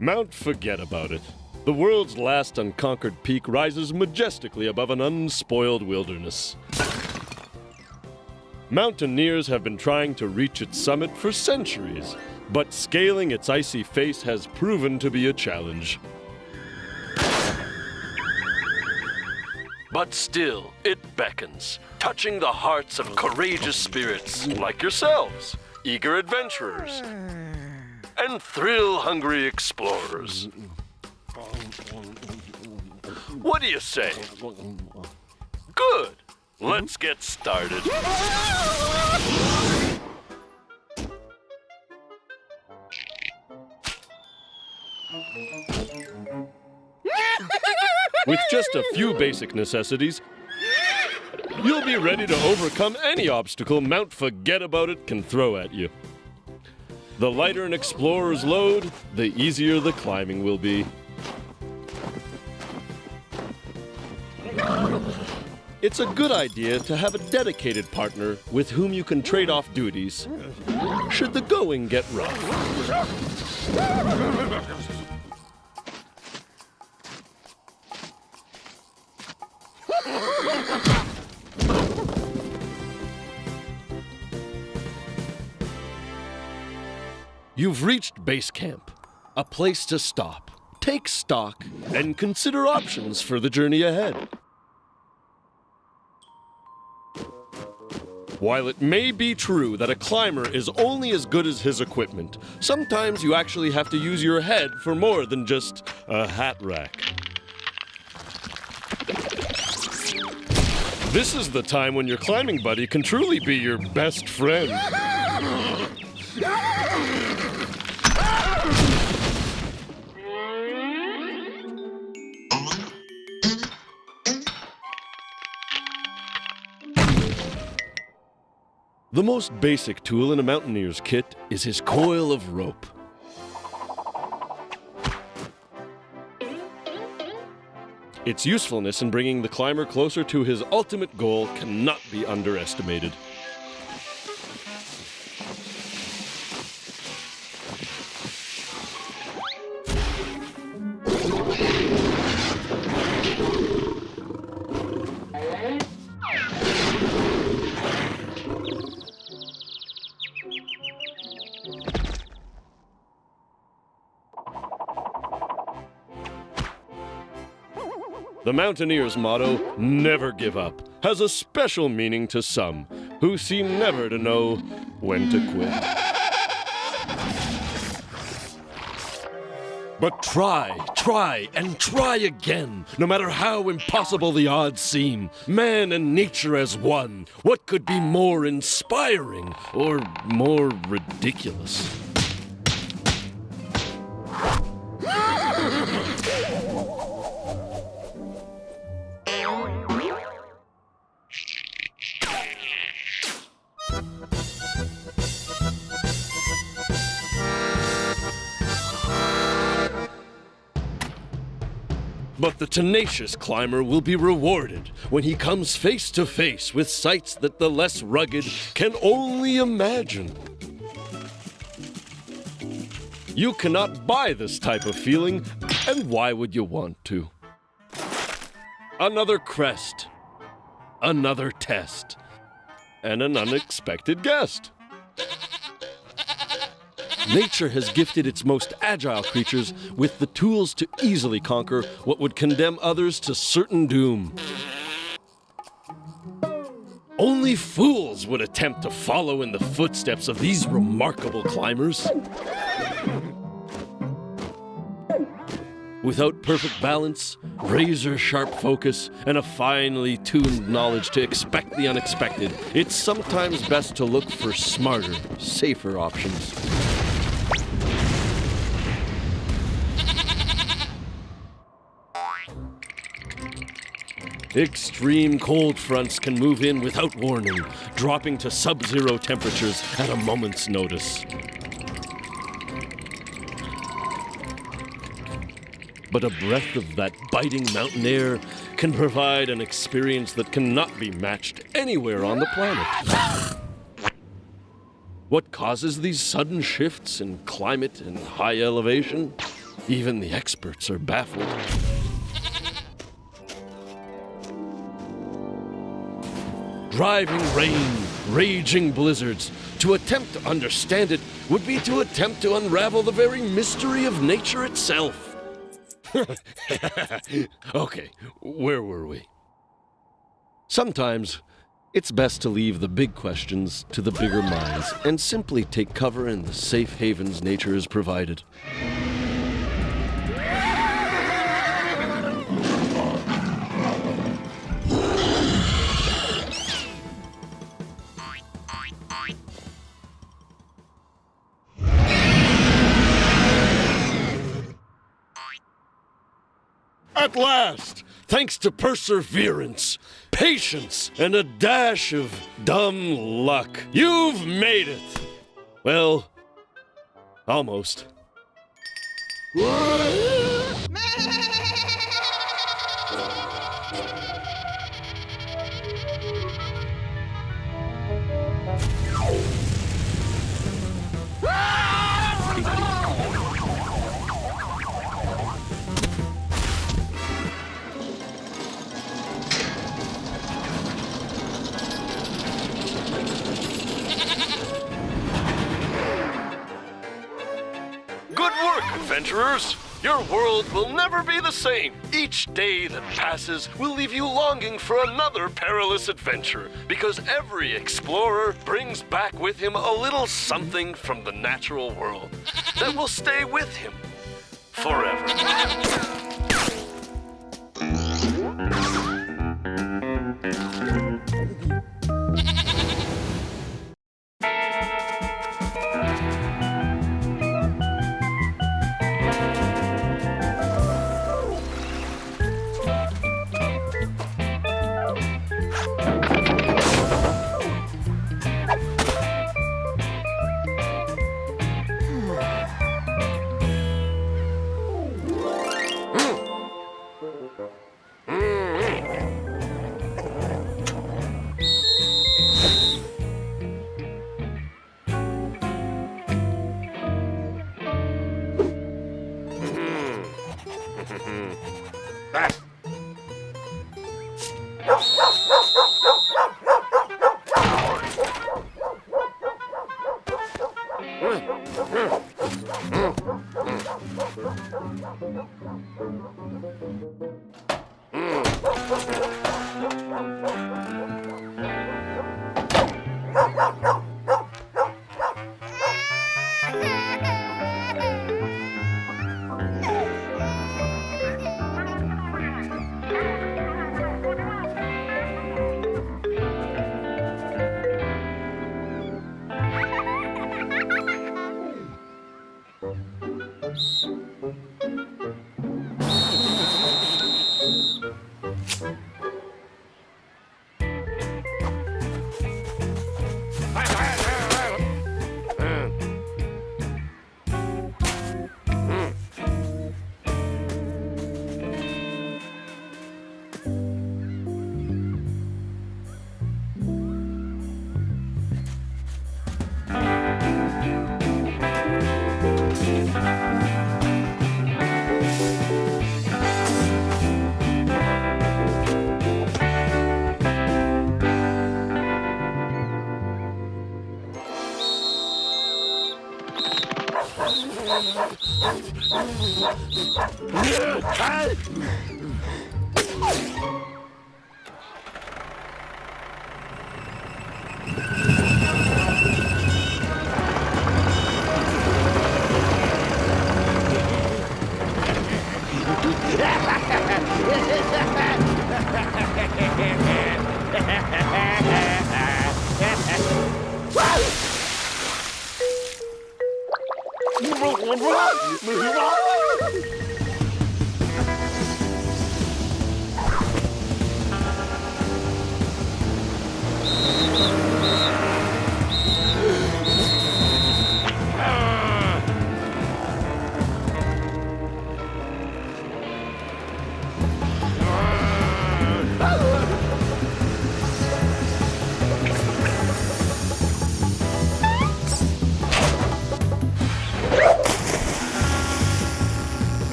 Mount Forget About It. The world's last unconquered peak rises majestically above an unspoiled wilderness. Mountaineers have been trying to reach its summit for centuries, but scaling its icy face has proven to be a challenge. But still, it beckons, touching the hearts of courageous spirits like yourselves, eager adventurers, and thrill-hungry explorers. What do you say? Good. Let's get started. With just a few basic necessities, you'll be ready to overcome any obstacle Mount Forget About It can throw at you. The lighter an explorer's load, the easier the climbing will be. It's a good idea to have a dedicated partner with whom you can trade off duties, should the going get rough. You've reached base camp, a place to stop, take stock, and consider options for the journey ahead. While it may be true that a climber is only as good as his equipment, sometimes you actually have to use your head for more than just a hat rack. This is the time when your climbing buddy can truly be your best friend. The most basic tool in a mountaineer's kit is his coil of rope. Its usefulness in bringing the climber closer to his ultimate goal cannot be underestimated. The mountaineer's motto, "Never give up," has a special meaning to some who seem never to know when to quit. But try, and try again, no matter how impossible the odds seem. Man and nature as one. What could be more inspiring or more ridiculous? But the tenacious climber will be rewarded when he comes face to face with sights that the less rugged can only imagine. You cannot buy this type of feeling, and why would you want to? Another crest, another test, and an unexpected guest. Nature has gifted its most agile creatures with the tools to easily conquer what would condemn others to certain doom. Only fools would attempt to follow in the footsteps of these remarkable climbers. Without perfect balance, razor-sharp focus, and a finely tuned knowledge to expect the unexpected, it's sometimes best to look for smarter, safer options. Extreme cold fronts can move in without warning, dropping to sub-zero temperatures at a moment's notice. But a breath of that biting mountain air can provide an experience that cannot be matched anywhere on the planet. What causes these sudden shifts in climate and high elevation? Even the experts are baffled. Driving rain, raging blizzards. To attempt to understand it would be to attempt to unravel the very mystery of nature itself. Okay, where were we? Sometimes it's best to leave the big questions to the bigger minds and simply take cover in the safe havens nature has provided. At last, thanks to perseverance, patience, and a dash of dumb luck, you've made it. Well, almost. Good work, adventurers! Your world will never be the same. Each day that passes will leave you longing for another perilous adventure, because every explorer brings back with him a little something from the natural world that will stay with him forever.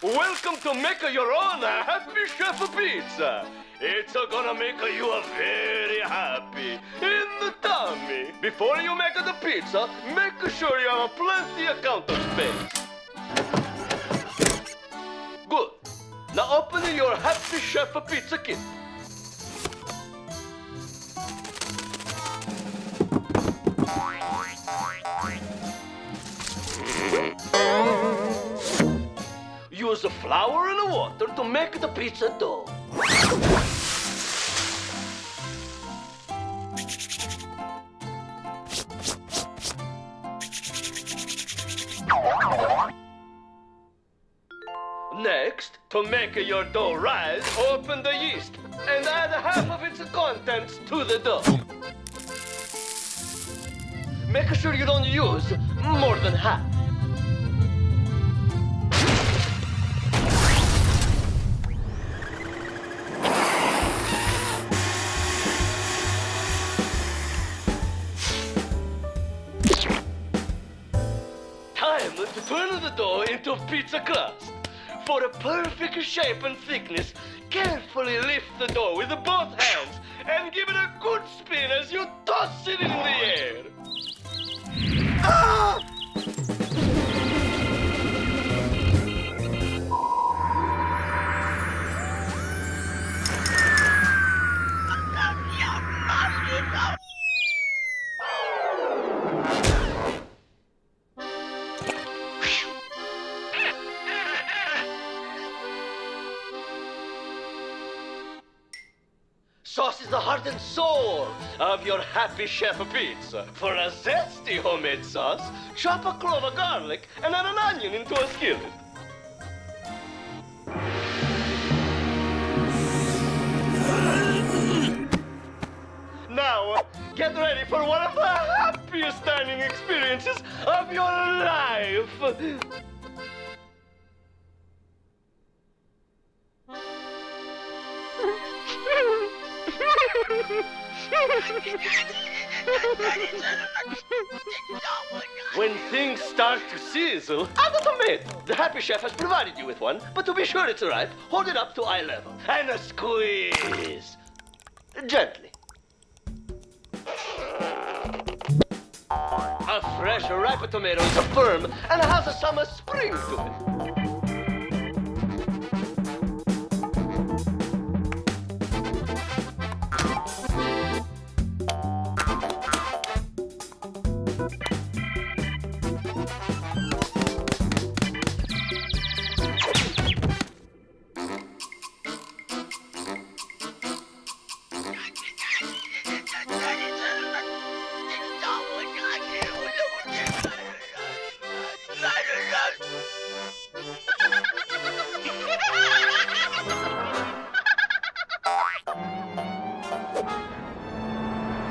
Welcome to make your own Happy Chef Pizza. It's gonna make you very happy in the tummy. Before you make the pizza, make sure you have plenty of counter space. Good. Now open your Happy Chef Pizza kit. flour and water to make the pizza dough. Next, to make your dough rise, open the yeast and add half of its contents to the dough. Make sure you don't use more than half. Time to turn the dough into pizza crust. For a perfect shape and thickness, carefully lift the dough with both hands and give it a good spin as you toss it in the air. Ah! Sauce is the heart and soul of your Happy Chef pizza. For a zesty homemade sauce, chop a clove of garlic and add an onion into a skillet. Now, get ready for one of the happiest dining experiences of your life. When things start to sizzle, add a tomato. The Happy Chef has provided you with one, but to be sure it's ripe, hold it up to eye level and squeeze gently. A fresh, ripe tomato is firm and has some spring to it.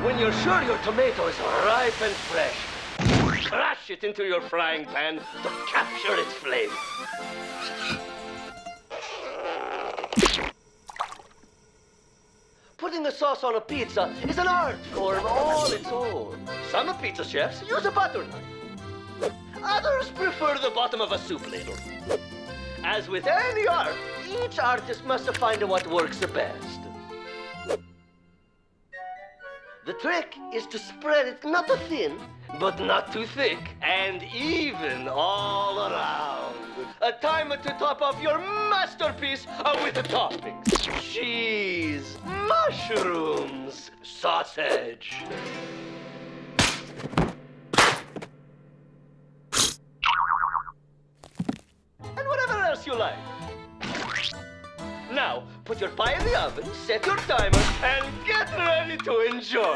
When you're sure your tomato is ripe and fresh, crash it into your frying pan to capture its flavor. Putting a sauce on a pizza is an art form all its own. Some pizza chefs use a butter knife. Others prefer the bottom of a soup ladle. As with any art, each artist must find what works the best. The trick is to spread it not too thin, but not too thick, and even all around. A time to top off your masterpiece with the toppings. Cheese, mushrooms, sausage. And whatever else you like. Now, put your pie in the oven, set your timer, and get ready to enjoy.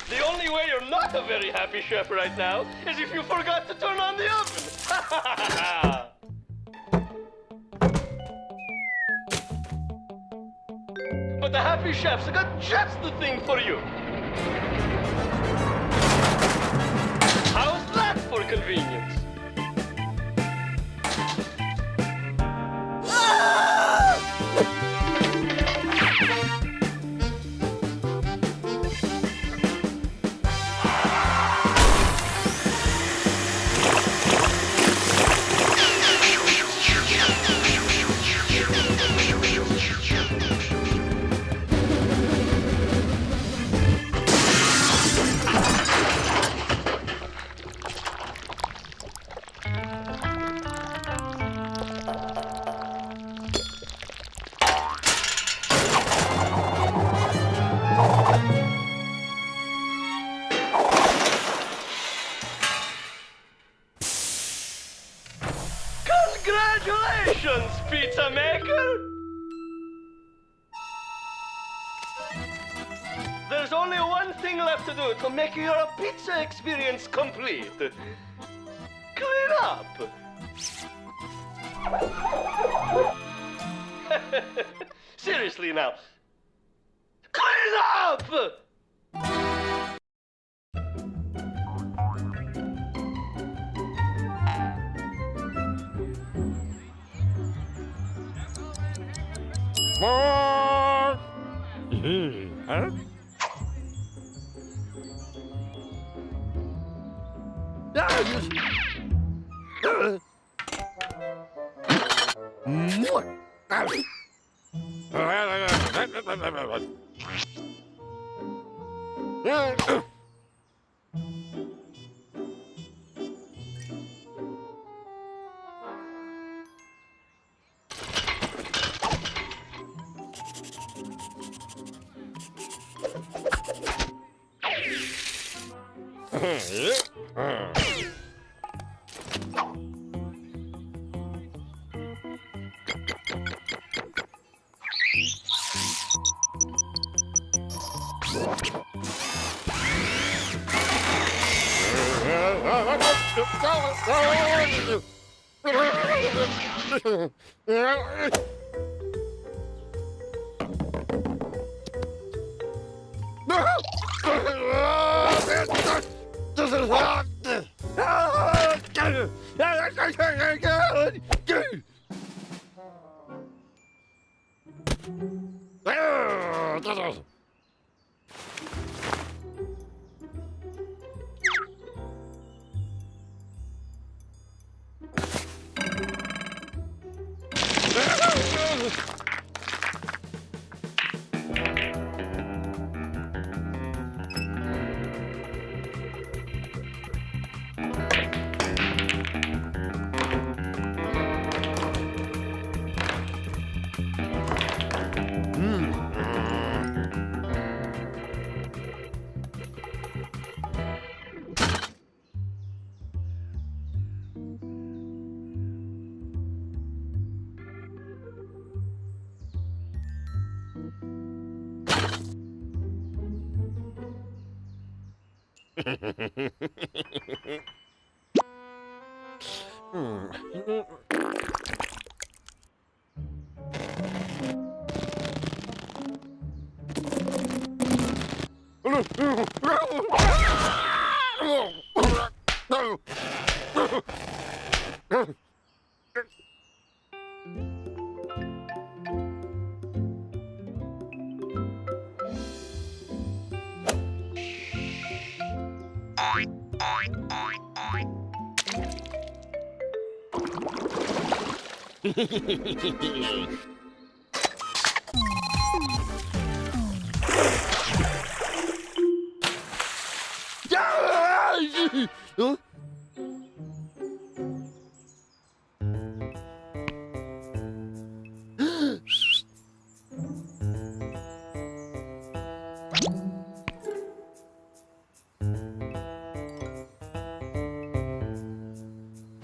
The only way you're not a very happy chef right now is if you forgot to turn on the oven. But the Happy Chef's got just the thing for you. How's that for convenience? thing left to do to make your pizza experience complete. Clean up. Seriously now. Clean up!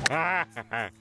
Huh? Huh?